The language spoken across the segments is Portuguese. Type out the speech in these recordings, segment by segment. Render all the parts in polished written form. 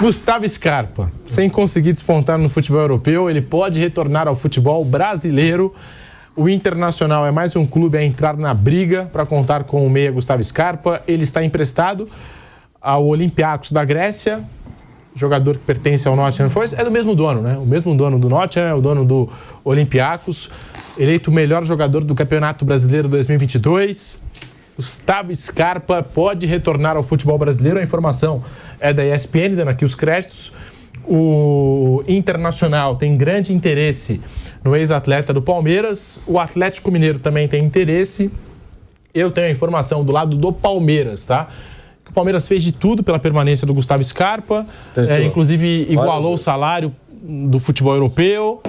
Gustavo Scarpa, sem conseguir despontar no futebol europeu, ele pode retornar ao futebol brasileiro. O Internacional é mais um clube a entrar na briga para contar com o meia Gustavo Scarpa. Ele está emprestado ao Olympiacos da Grécia, jogador que pertence ao Nottingham Forest. É do mesmo dono, né? O mesmo dono do Nottingham, é o dono do Olympiacos. Eleito o melhor jogador do Campeonato Brasileiro 2022. Gustavo Scarpa pode retornar ao futebol brasileiro. A informação é da ESPN, dando aqui os créditos. O Internacional tem grande interesse no ex-atleta do Palmeiras. O Atlético Mineiro também tem interesse. Eu tenho a informação do lado do Palmeiras, tá? O Palmeiras fez de tudo pela permanência do Gustavo Scarpa. Inclusive igualou o salário do futebol europeu.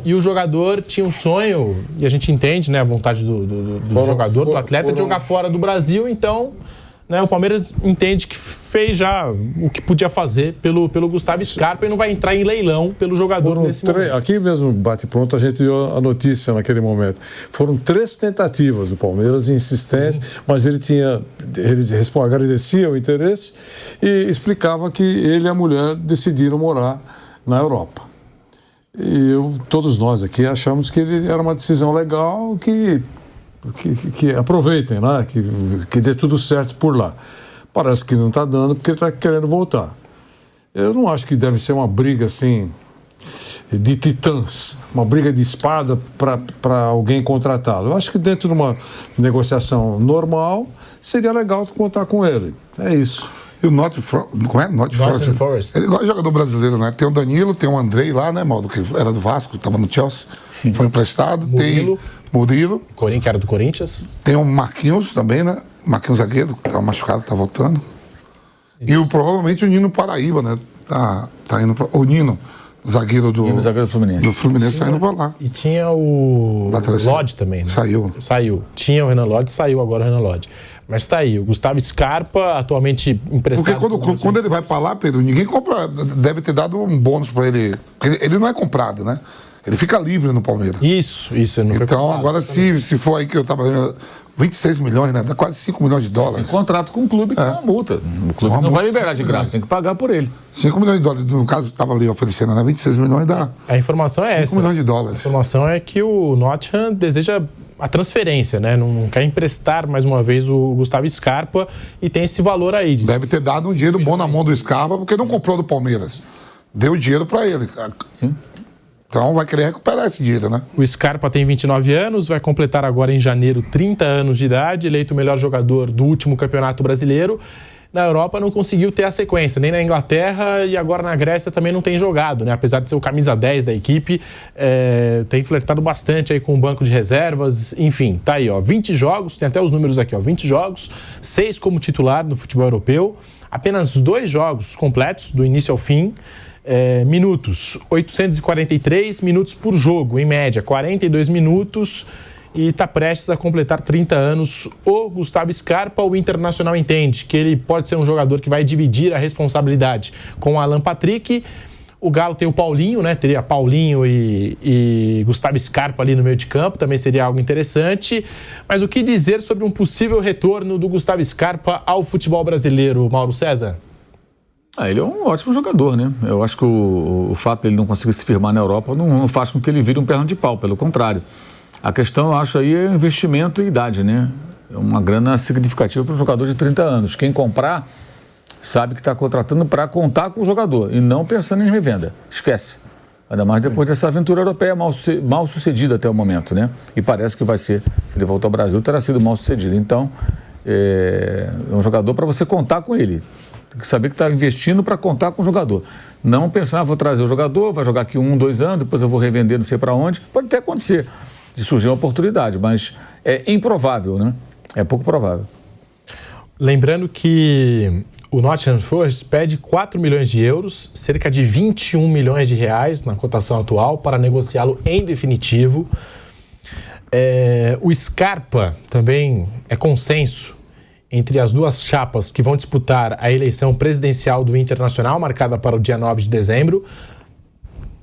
E o jogador tinha um sonho, e a gente entende, né, a vontade do jogador, do atleta, de jogar fora do Brasil. Então, né, o Palmeiras entende que fez já o que podia fazer pelo Gustavo Scarpa e não vai entrar em leilão pelo jogador nesse momento. Aqui mesmo, bate-pronto, a gente viu a notícia naquele momento. Foram 3 tentativas do Palmeiras, insistência, mas ele agradecia o interesse e explicava que ele e a mulher decidiram morar na Europa. E todos nós aqui achamos que era uma decisão legal, que aproveitem, né? Que dê tudo certo por lá. Parece que não está dando porque ele está querendo voltar. Eu não acho que deve ser uma briga assim de titãs, uma briga de espada para alguém contratá-lo. Eu acho que dentro de uma negociação normal seria legal contar com ele. É isso. E o Nottingham Forest. Ele gosta de jogador brasileiro, né? Tem o Danilo, tem o Andrei lá, né, Maldo, que era do Vasco, estava no Chelsea. Sim. Foi emprestado. Tem Murilo. Que era do Corinthians. Tem o Marquinhos também, né? Marquinhos zagueiro, que estava machucado, está voltando. Isso. E provavelmente o Nino Paraíba, né? Tá indo o Nino, zagueiro do Fluminense. Do Fluminense saindo para lá. E tinha o Lodge também, né? Saiu. Tinha o Renan Lodge, saiu agora o Renan Lodge. Mas tá aí, o Gustavo Scarpa, atualmente emprestado... Porque quando ele vai para lá, Pedro, ninguém compra, deve ter dado um bônus para ele. Ele não é comprado, né? Ele fica livre no Palmeiras. Isso. Não foi então, comprado, agora, se for aí que eu tava vendo, 26 milhões, né? Dá quase 5 milhões de dólares. Tem contrato com o clube que é uma multa. O clube não vai liberar de graça, tem que pagar por ele. 5 milhões de dólares, no caso, estava ali oferecendo, né? 26 milhões dá. A informação é 5 milhões de dólares. A informação é que o Nottingham deseja a transferência, né? Não quer emprestar mais uma vez o Gustavo Scarpa e tem esse valor aí. Deve ter dado um dinheiro bom na mão do Scarpa, porque não comprou do Palmeiras. Deu dinheiro para ele. Sim. Então vai querer recuperar esse dinheiro, né? O Scarpa tem 29 anos, vai completar agora em janeiro 30 anos de idade, eleito o melhor jogador do último Campeonato Brasileiro. Na Europa não conseguiu ter a sequência, nem na Inglaterra, e agora na Grécia também não tem jogado, né? Apesar de ser o camisa 10 da equipe, tem flertado bastante aí com o banco de reservas, enfim, tá aí, ó, 20 jogos, tem até os números aqui, ó, 20 jogos, 6 como titular no futebol europeu, apenas 2 jogos completos, do início ao fim, minutos, 843 minutos por jogo, em média, 42 minutos, e está prestes a completar 30 anos. O Gustavo Scarpa, o Internacional entende que ele pode ser um jogador que vai dividir a responsabilidade com o Alan Patrick. O Galo tem o Paulinho, né? Teria Paulinho e Gustavo Scarpa ali no meio de campo, também seria algo interessante. Mas o que dizer sobre um possível retorno do Gustavo Scarpa ao futebol brasileiro, Mauro César? Ele é um ótimo jogador, né? Eu acho que o fato dele não conseguir se firmar na Europa não faz com que ele vire um perna de pau, pelo contrário. A questão, eu acho, aí é investimento e idade, né? É uma grana significativa para um jogador de 30 anos. Quem comprar sabe que está contratando para contar com o jogador e não pensando em revenda. Esquece. Ainda mais depois dessa aventura europeia mal sucedida até o momento, né? E parece que vai ser, se ele voltar ao Brasil, terá sido mal sucedido. Então, é um jogador para você contar com ele. Tem que saber que está investindo para contar com o jogador. Não pensar, vou trazer o jogador, vai jogar aqui 1, 2 anos, depois eu vou revender não sei para onde. Pode até acontecer de surgir uma oportunidade, mas é improvável, né? É pouco provável. Lembrando que o Nottingham Forest pede 4 milhões de euros, cerca de 21 milhões de reais na cotação atual, para negociá-lo em definitivo. O Scarpa também é consenso entre as duas chapas que vão disputar a eleição presidencial do Internacional, marcada para o dia 9 de dezembro.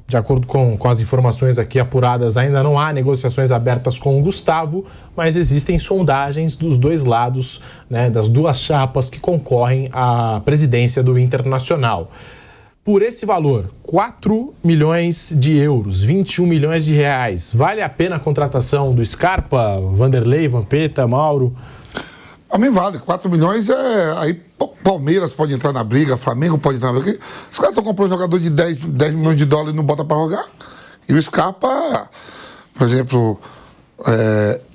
De acordo com as informações aqui apuradas, ainda não há negociações abertas com o Gustavo, mas existem sondagens dos dois lados, né, das duas chapas que concorrem à presidência do Internacional. Por esse valor, 4 milhões de euros, 21 milhões de reais, vale a pena a contratação do Scarpa, Vanderlei, Vampeta, Mauro? A mim vale, 4 milhões aí Palmeiras pode entrar na briga, Flamengo pode entrar na briga. Os caras estão comprando um jogador de 10 milhões de dólares e não bota pra jogar. E o Scarpa, por exemplo...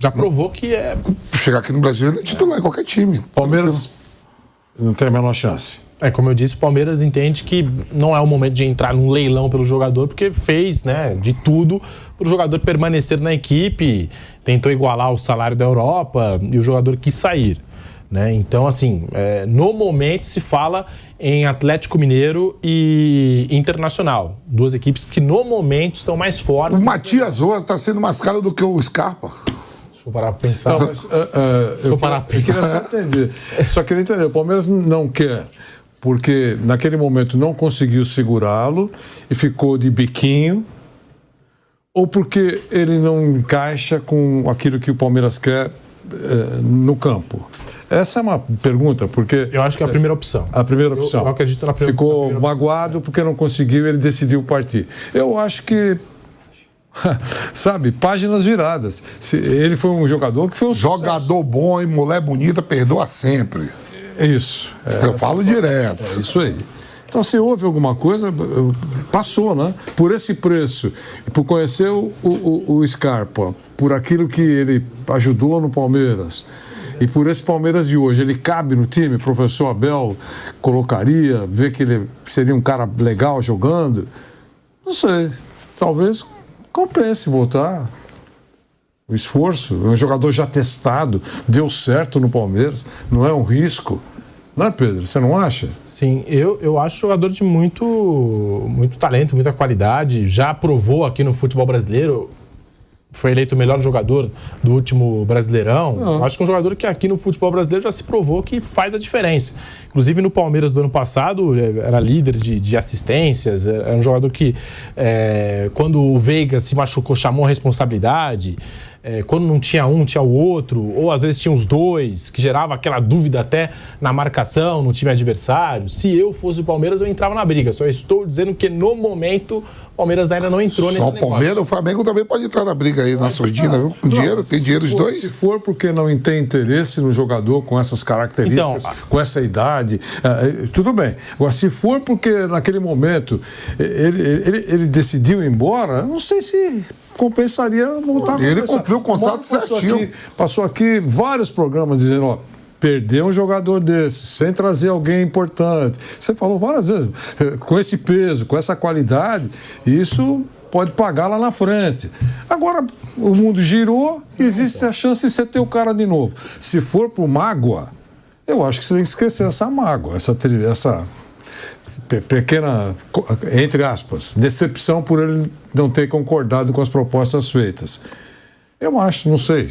já provou que é... Chegar aqui no Brasil, ele é titular em qualquer time. Palmeiras não tem a menor chance. Como eu disse, o Palmeiras entende que não é o momento de entrar num leilão pelo jogador, porque fez, né, de tudo para o jogador permanecer na equipe, tentou igualar o salário da Europa e o jogador quis sair, né? Então, assim, no momento se fala em Atlético Mineiro e Internacional, duas equipes que no momento estão mais fortes. O Matias Roa está sendo mais caro do que o Scarpa. Deixa eu parar para pensar. Não, mas, eu queria só entender. Só queria entender, o Palmeiras não quer... porque naquele momento não conseguiu segurá-lo e ficou de biquinho, ou porque ele não encaixa com aquilo que o Palmeiras quer no campo? Essa é uma pergunta, porque... Eu acho que é a primeira opção. A primeira opção. Eu acredito na primeira Ficou opção. magoado porque não conseguiu, ele decidiu partir. Eu acho que... sabe, páginas viradas. Ele foi um jogador que foi um jogador bom e mulher bonita perdoa sempre. Isso. Eu falo direto. É isso aí. Então, se houve alguma coisa, passou, né? Por esse preço, por conhecer o Scarpa, por aquilo que ele ajudou no Palmeiras, e por esse Palmeiras de hoje, ele cabe no time, o professor Abel colocaria, vê que ele seria um cara legal jogando, não sei, talvez compense voltar. O esforço, é um jogador já testado, deu certo no Palmeiras, não é um risco. Não é, Pedro? Você não acha? Sim, eu acho jogador de muito talento, muita qualidade, já provou aqui no futebol brasileiro, foi eleito o melhor jogador do último Brasileirão. Acho que é um jogador que aqui no futebol brasileiro já se provou que faz a diferença. Inclusive no Palmeiras do ano passado, era líder de assistências, era um jogador que, quando o Veiga se machucou, chamou a responsabilidade. Quando não tinha um, tinha o outro, ou às vezes tinha os dois, que gerava aquela dúvida até na marcação, no time adversário. Se eu fosse o Palmeiras, eu entrava na briga. Só estou dizendo que no momento o Palmeiras ainda não entrou nesse negócio. Só o Palmeiras, o Flamengo também pode entrar na briga aí, na surdina, viu? Com dinheiro, tem dinheiro os dois. Se for porque não tem interesse no jogador com essas características, com essa idade, tudo bem. Agora, se for porque naquele momento ele decidiu ir embora, não sei se compensaria voltar. Ele cumpriu o contrato certinho. Passou aqui vários programas dizendo, ó, perder um jogador desse, sem trazer alguém importante. Você falou várias vezes, com esse peso, com essa qualidade, isso pode pagar lá na frente. Agora, o mundo girou, existe a chance de você ter o cara de novo. Se for por mágoa, eu acho que você tem que esquecer essa mágoa, essa pequena, entre aspas, decepção por ele não ter concordado com as propostas feitas. Eu acho, não sei.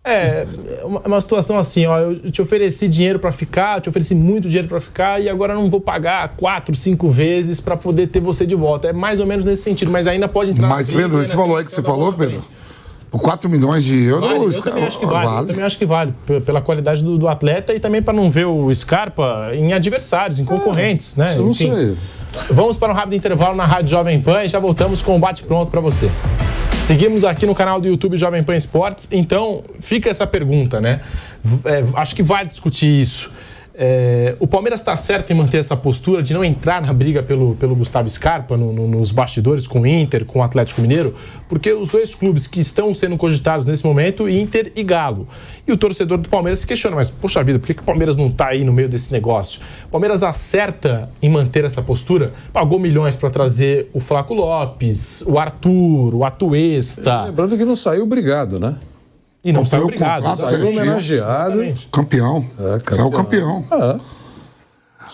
É uma situação assim, ó, eu te ofereci dinheiro para ficar, eu te ofereci muito dinheiro para ficar e agora não vou pagar 4, 5 vezes para poder ter você de volta. É mais ou menos nesse sentido, mas ainda pode entrar... Mas, Pedro, esse valor aí que você falou, Pedro, por 4 milhões de euros... Eu também acho que vale. Eu também acho que vale, pela qualidade do atleta e também para não ver o Scarpa em adversários, em concorrentes, né? Eu não sei. Vamos para um rápido intervalo na Rádio Jovem Pan e já voltamos com o bate-pronto para você. Seguimos aqui no canal do YouTube Jovem Pan Esportes, então fica essa pergunta, né? Acho que vale discutir isso. O Palmeiras está certo em manter essa postura de não entrar na briga pelo Gustavo Scarpa nos bastidores com o Inter, com o Atlético Mineiro, porque os dois clubes que estão sendo cogitados nesse momento, Inter e Galo. E o torcedor do Palmeiras se questiona, mas poxa vida, por que o Palmeiras não está aí no meio desse negócio? O Palmeiras acerta em manter essa postura, pagou milhões para trazer o Flaco Lopes, o Arthur, o Atuesta. Lembrando que não saiu obrigado, né? E não saiu obrigado. Saiu homenageado. Campeão. É o campeão.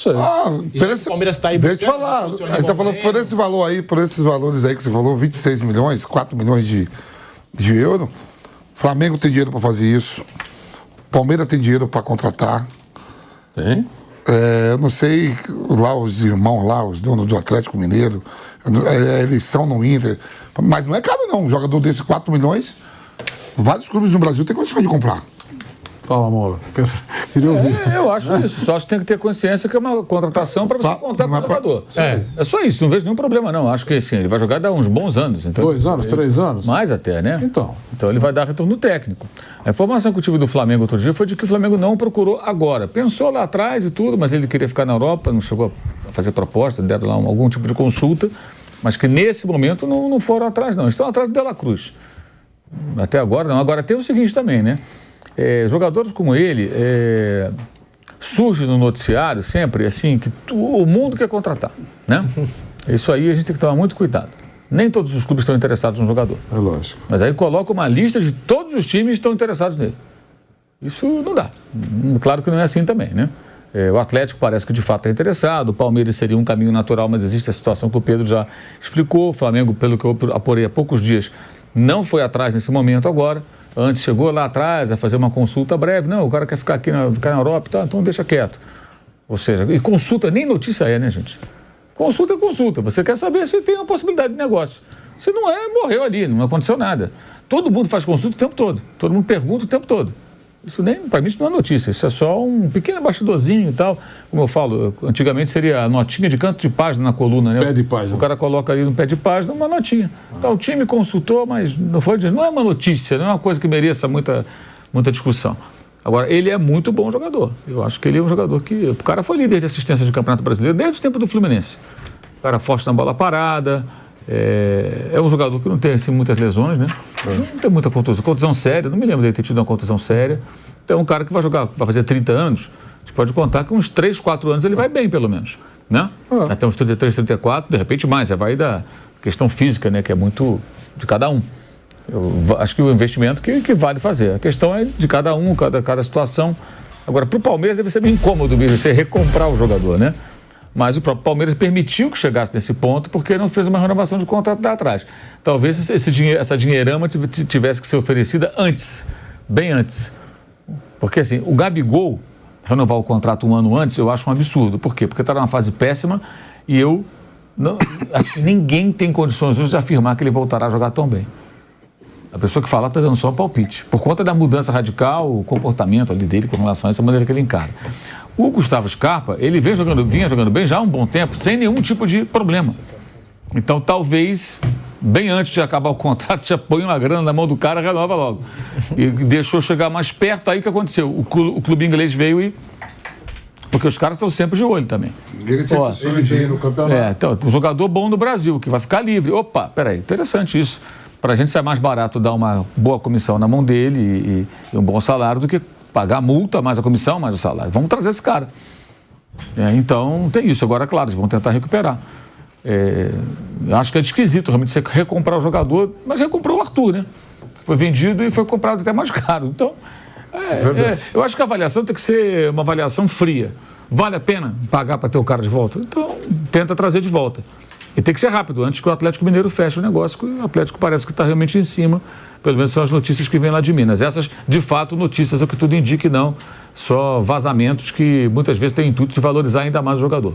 O Palmeiras está aí buscando. Deixa eu falar. Ele está falando por esse valor aí, por esses valores aí que você falou, 26 milhões, 4 milhões de euros. Flamengo tem dinheiro para fazer isso. Palmeiras tem dinheiro para contratar. Tem? Eu não sei, lá os irmãos lá, os donos do Atlético Mineiro, eles são no Inter. Mas não é caro não, um jogador desse 4 milhões... Vários clubes no Brasil têm condições de comprar. Fala, Mauro. Queria ouvir. Eu acho isso. Só acho que tem que ter consciência que é uma contratação para você contar com o jogador. É só isso. Não vejo nenhum problema, não. Acho que assim, ele vai jogar dá uns bons anos. Então, 2 anos, 3 anos? Mais até, né? Então ele vai dar retorno técnico. A informação que eu tive do Flamengo outro dia foi de que o Flamengo não procurou agora. Pensou lá atrás e tudo, mas ele queria ficar na Europa, não chegou a fazer proposta, deram lá algum tipo de consulta, mas que nesse momento não foram atrás, não. Estão atrás do De La Cruz. Até agora não. Agora tem o seguinte também, né? Jogadores como ele surge no noticiário sempre assim que o mundo quer contratar, né? Isso aí a gente tem que tomar muito cuidado. Nem todos os clubes estão interessados no jogador. É lógico. Mas aí coloca uma lista de todos os times que estão interessados nele. Isso não dá. Claro que não é assim também, né? O Atlético parece que de fato é interessado, o Palmeiras seria um caminho natural, mas existe a situação que o Pedro já explicou. O Flamengo, pelo que eu apurei há poucos dias, não foi atrás nesse momento agora. Antes chegou lá atrás a fazer uma consulta breve. Não, o cara quer ficar aqui na Europa, tá, então deixa quieto. Ou seja, e consulta nem notícia né, gente? Consulta é consulta. Você quer saber se tem uma possibilidade de negócio. Se não morreu ali, não aconteceu nada. Todo mundo faz consulta o tempo todo. Todo mundo pergunta o tempo todo. Isso para mim isso não é notícia, isso é só um pequeno bastidorzinho e tal. Como eu falo, antigamente seria a notinha de canto de página na coluna, né? Pé de página. O cara coloca ali no pé de página uma notinha. Então o time consultou, mas não é uma notícia, não é uma coisa que mereça muita discussão. Agora, ele é muito bom jogador. Eu acho que ele é um jogador que... O cara foi líder de assistência de Campeonato Brasileiro desde o tempo do Fluminense. O cara forte na bola parada. É um jogador que não tem assim, muitas lesões, né? Não tem muita contusão séria. Não me lembro dele ter tido uma contusão séria. Então, é um cara que vai fazer 30 anos. A gente pode contar que uns 3, 4 anos ele vai bem, pelo menos. Né? Até uns 33, 34, de repente mais. Vai da questão física, né? Que é muito de cada um. Eu acho que o investimento que vale fazer. A questão é de cada um, cada situação. Agora, para o Palmeiras deve ser meio incômodo mesmo você recomprar o jogador, né? Mas o próprio Palmeiras permitiu que chegasse nesse ponto porque não fez uma renovação de contrato lá atrás. Talvez essa dinheirama tivesse que ser oferecida antes, bem antes. Porque assim, o Gabigol renovar o contrato um ano antes, eu acho um absurdo. Por quê? Porque está numa fase péssima e acho que ninguém tem condições hoje de afirmar que ele voltará a jogar tão bem. A pessoa que fala está dando só um palpite. Por conta da mudança radical, o comportamento ali dele com relação a essa maneira que ele encara. O Gustavo Scarpa, ele vinha jogando bem já há um bom tempo, sem nenhum tipo de problema. Então, talvez, bem antes de acabar o contrato, já põe uma grana na mão do cara e renova logo. E deixou chegar mais perto, aí o que aconteceu? O clube inglês veio e... Porque os caras estão sempre de olho também. Ele tem no campeonato. Então, um jogador bom no Brasil, que vai ficar livre. Opa, peraí, interessante isso. Para a gente ser mais barato dar uma boa comissão na mão dele e um bom salário do que pagar a multa, mais a comissão, mais o salário. Vamos trazer esse cara. Então, tem isso. Agora, claro, eles vão tentar recuperar. Eu acho que é esquisito realmente você recomprar o jogador, mas recomprou o Arthur, né? Foi vendido e foi comprado até mais caro. Então, eu acho que a avaliação tem que ser uma avaliação fria. Vale a pena pagar para ter o cara de volta? Então, tenta trazer de volta. E tem que ser rápido, antes que o Atlético Mineiro feche o negócio, que o Atlético parece que está realmente em cima. Pelo menos são as notícias que vêm lá de Minas. Essas, de fato, notícias, é o que tudo indica, e não só vazamentos que muitas vezes têm o intuito de valorizar ainda mais o jogador.